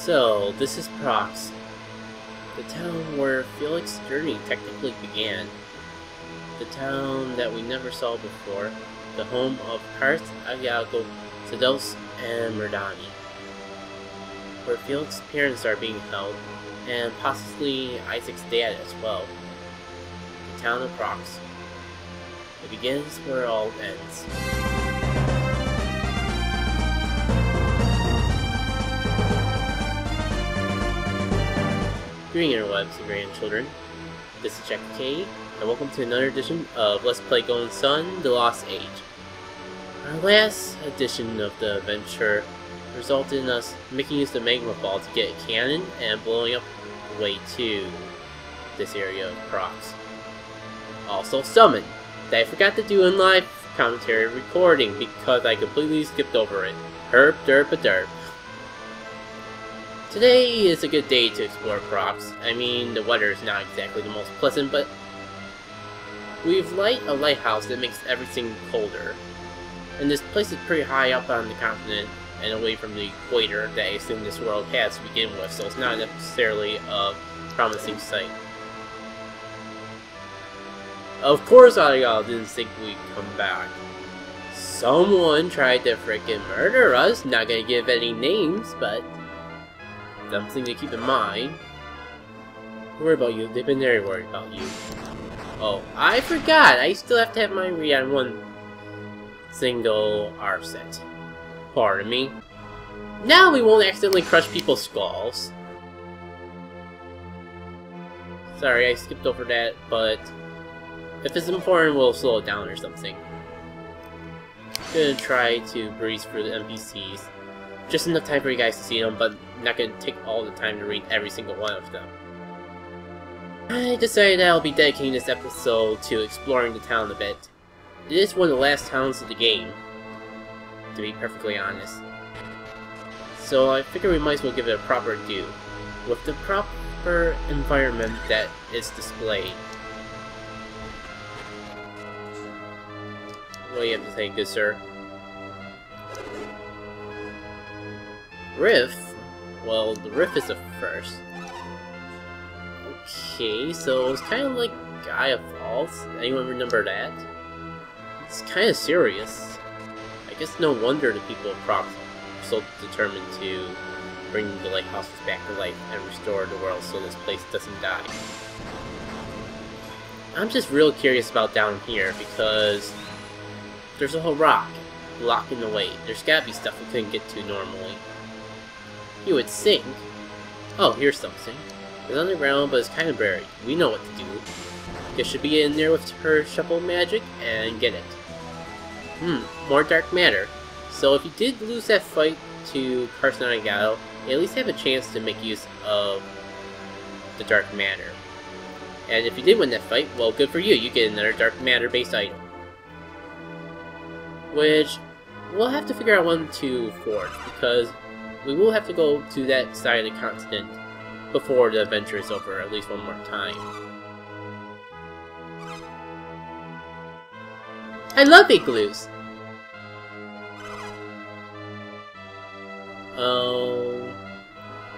So, this is Prox, the town where Felix's journey technically began. The town that we never saw before, the home of Karth, Ayago, Sedos, and Merdani, where Felix's parents are being held, and possibly Isaac's dad as well. The town of Prox. It begins where it all ends. Greeting interwebs and grandchildren, this is Jackit, and welcome to another edition of Let's Play Golden Sun, The Lost Age. Our last edition of the adventure resulted in us making use of the magma ball to get a cannon and blowing up the way to this area of Prox. Also summon, that I forgot to do in live commentary recording because I completely skipped over it. Herp derp a derp. Today is a good day to explore Prox. I mean, the weather is not exactly the most pleasant, but we've light a lighthouse that makes everything colder. And this place is pretty high up on the continent and away from the equator that I assume this world has to begin with, so it's not necessarily a promising sight. Of course I didn't think we'd come back. Someone tried to frickin' murder us, not gonna give any names, but something to keep in mind. Don't worry about you, they've been very worried about you. Oh, I forgot! I still have to have mine read on one single R set. Pardon me. Now we won't accidentally crush people's skulls. Sorry, I skipped over that, but if it's important, we'll slow it down or something. Gonna try to breeze through the NPCs. Just enough time for you guys to see them, but not gonna take all the time to read every single one of them. I decided that I'll be dedicating this episode to exploring the town a bit. It is one of the last towns of the game, to be perfectly honest. So I figure we might as well give it a proper due, with the proper environment that is displayed. What do you have to say, good sir? Riff? Well, the riff is the first. Okay, so it's kind of like Gaia Falls. Anyone remember that? It's kind of serious. I guess no wonder the people of Prox are so determined to bring the lighthouses back to life and restore the world so this place doesn't die. I'm just real curious about down here because there's a whole rock blocking the way. There's gotta be stuff we couldn't get to normally. You would think. Oh, here's something. It's underground, but it's kind of buried. We know what to do. Guess should be in there with her shovel magic and get it. More dark matter. So if you did lose that fight to Karth and Ayago, you at least have a chance to make use of the dark matter. And if you did win that fight, well, good for you. You get another dark matter based item. Which we'll have to figure out when to forge, because we will have to go to that side of the continent before the adventure is over at least one more time. I love igloos!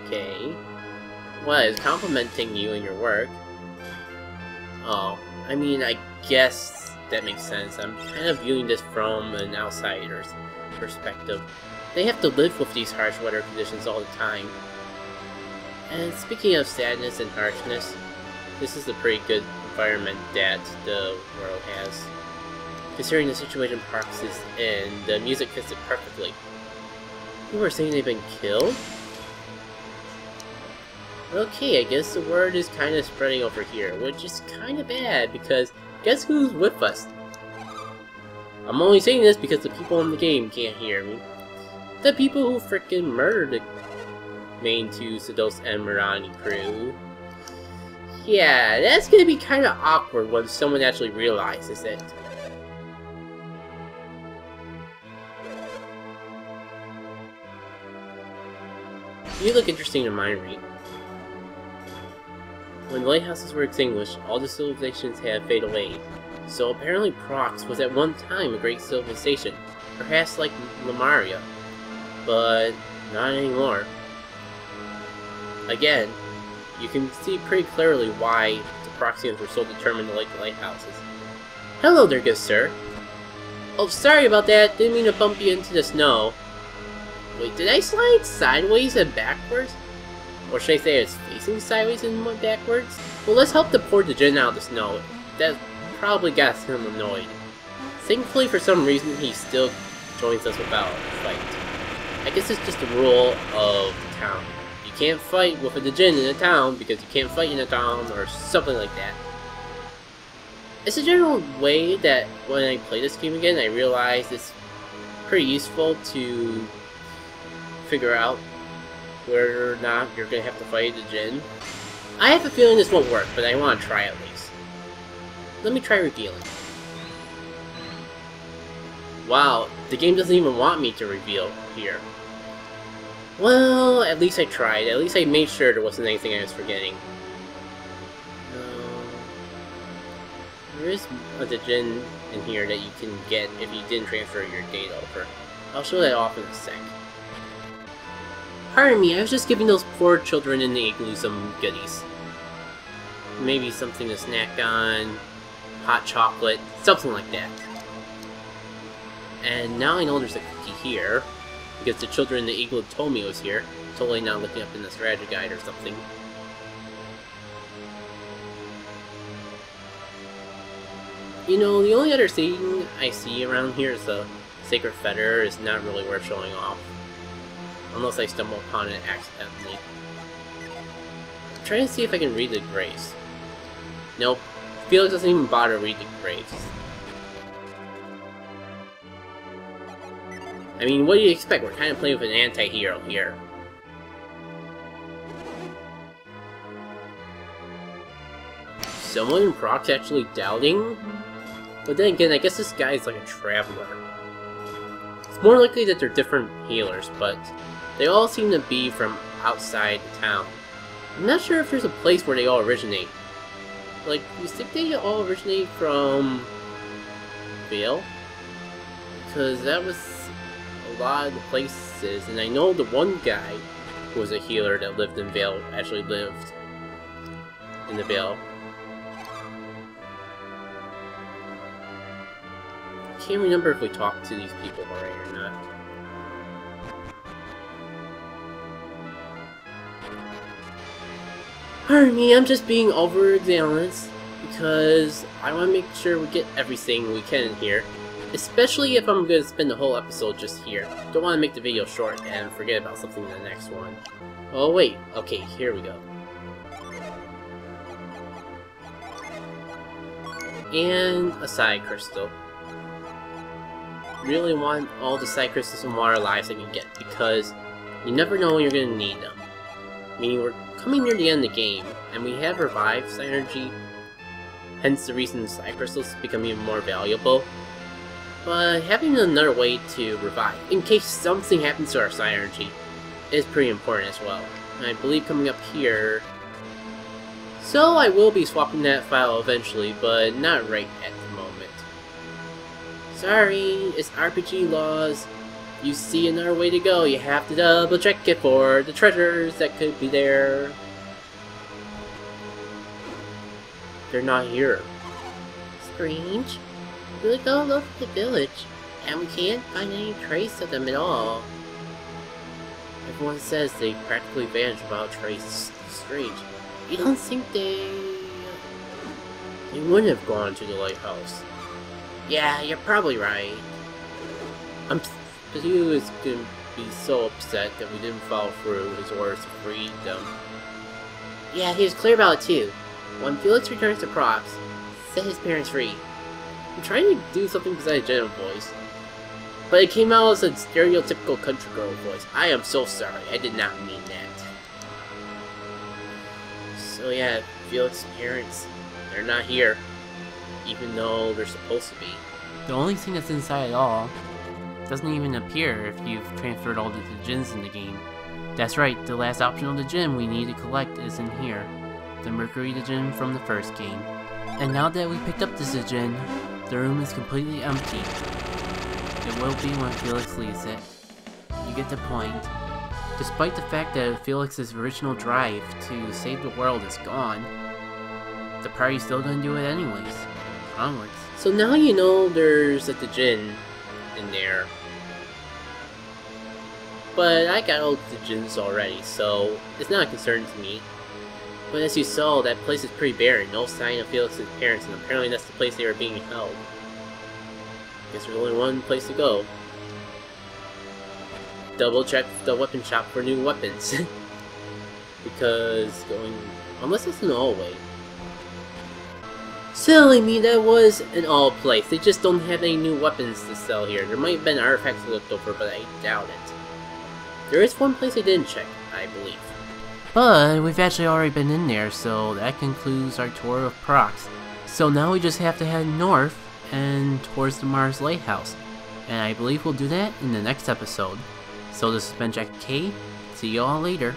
Okay. What is complimenting you and your work? Oh, I mean, I guess that makes sense. I'm kind of viewing this from an outsider's perspective. They have to live with these harsh weather conditions all the time. And speaking of sadness and harshness, this is a pretty good environment that the world has. Considering the situation Prox is in, the music fits it perfectly. People are saying they've been killed? Okay, I guess the word is kind of spreading over here, which is kind of bad because guess who's with us? I'm only saying this because the people in the game can't hear me. The people who frickin' murdered the main two Sedos and Merdani crew. Yeah, that's gonna be kinda awkward when someone actually realizes it. You look interesting to mind read. When the lighthouses were extinguished, all the civilizations had faded away. So apparently Prox was at one time a great civilization, perhaps like Lemuria, but not anymore. Again, you can see pretty clearly why the Proxians were so determined to light the lighthouses. Hello there, good sir. Oh, sorry about that. Didn't mean to bump you into the snow. Wait, did I slide sideways and backwards? Or should I say it's facing sideways and backwards? Well, let's help the poor Djinn out of the snow. That probably got him annoyed. Thankfully, for some reason, he still joins us without a fight. I guess it's just a rule of the town. You can't fight with a Djinn in a town because you can't fight in a town or something like that. It's a general way that when I play this game again, I realize it's pretty useful to figure out whether or not you're going to have to fight the Djinn. I have a feeling this won't work, but I want to try at least. Let me try revealing. Wow, the game doesn't even want me to reveal here. Well, at least I tried. At least I made sure there wasn't anything I was forgetting. There is a Djinn in here that you can get if you didn't transfer your data over. I'll show that off in a sec. Pardon me, I was just giving those poor children in the igloo some goodies. Maybe something to snack on, hot chocolate, something like that. And now I know there's a cookie here, because the children in the igloo told me it was here. Totally not looking up in the strategy guide or something. You know, the only other thing I see around here is the sacred feather is not really worth showing off. Unless I stumble upon it accidentally. I'm trying to see if I can read the graves. Nope. Felix doesn't even bother to read the graves. I mean, what do you expect? We're kind of playing with an anti-hero here. Someone in Prox actually doubting? But then again, I guess this guy is like a traveler. It's more likely that they're different healers, but they all seem to be from outside the town. I'm not sure if there's a place where they all originate. Like, you think they all originate from Vale? Because that was a lot of the places, and I know the one guy who was a healer that lived in Vale actually lived in the Vale. I can't remember if we talked to these people already or not. Pardon me, I'm just being overzealous because I want to make sure we get everything we can in here. Especially if I'm going to spend the whole episode just here. Don't want to make the video short and forget about something in the next one. Oh wait, okay, here we go. And a side crystal. Really want all the side crystals and water lives I can get because you never know when you're going to need them. I mean, we're coming near the end of the game, and we have revived synergy, hence the reason the side crystals become even more valuable. But having another way to revive, in case something happens to our synergy, is pretty important as well. And I believe coming up here... So I will be swapping that file eventually, but not right at the moment. Sorry, it's RPG laws. You see another way to go, you have to double check it for the treasures that could be there. They're not here. Strange. We looked all over the village, and we can't find any trace of them at all. Everyone says they practically vanished without trace. Strange. You don't think they wouldn't have gone to the lighthouse? Yeah, you're probably right. But he was going to be so upset that we didn't follow through his orders to free them. Yeah, he was clear about it too. When Felix returns to Prox, set his parents free. I'm trying to do something besides general voice, but it came out as a stereotypical country girl voice. I am so sorry, I did not mean that. So yeah, Felix's parents, they're not here, even though they're supposed to be. The only thing that's inside at all doesn't even appear if you've transferred all the Djinns in the game. That's right, the last optional Djinn we need to collect is in here. The Mercury Djinni from the first game. And now that we picked up this Djinn, the room is completely empty. It will be when Felix leaves it. You get the point. Despite the fact that Felix's original drive to save the world is gone, the party's still gonna do it anyways. Onwards. So now you know there's a Djinn in there. But I got all the Djinns already, so it's not a concern to me. But as you saw, that place is pretty barren, no sign of Felix's parents, and apparently that's the place they were being held. Guess there's only one place to go. Double check the weapon shop for new weapons. Because unless it's an all-way. Silly me, that was an all place. They just don't have any new weapons to sell here. There might have been artifacts left over, but I doubt it. There is one place I didn't check, I believe. But we've actually already been in there, so that concludes our tour of Prox. So now we just have to head north and towards the Mars Lighthouse. And I believe we'll do that in the next episode. So this has been Jackit. See you all later.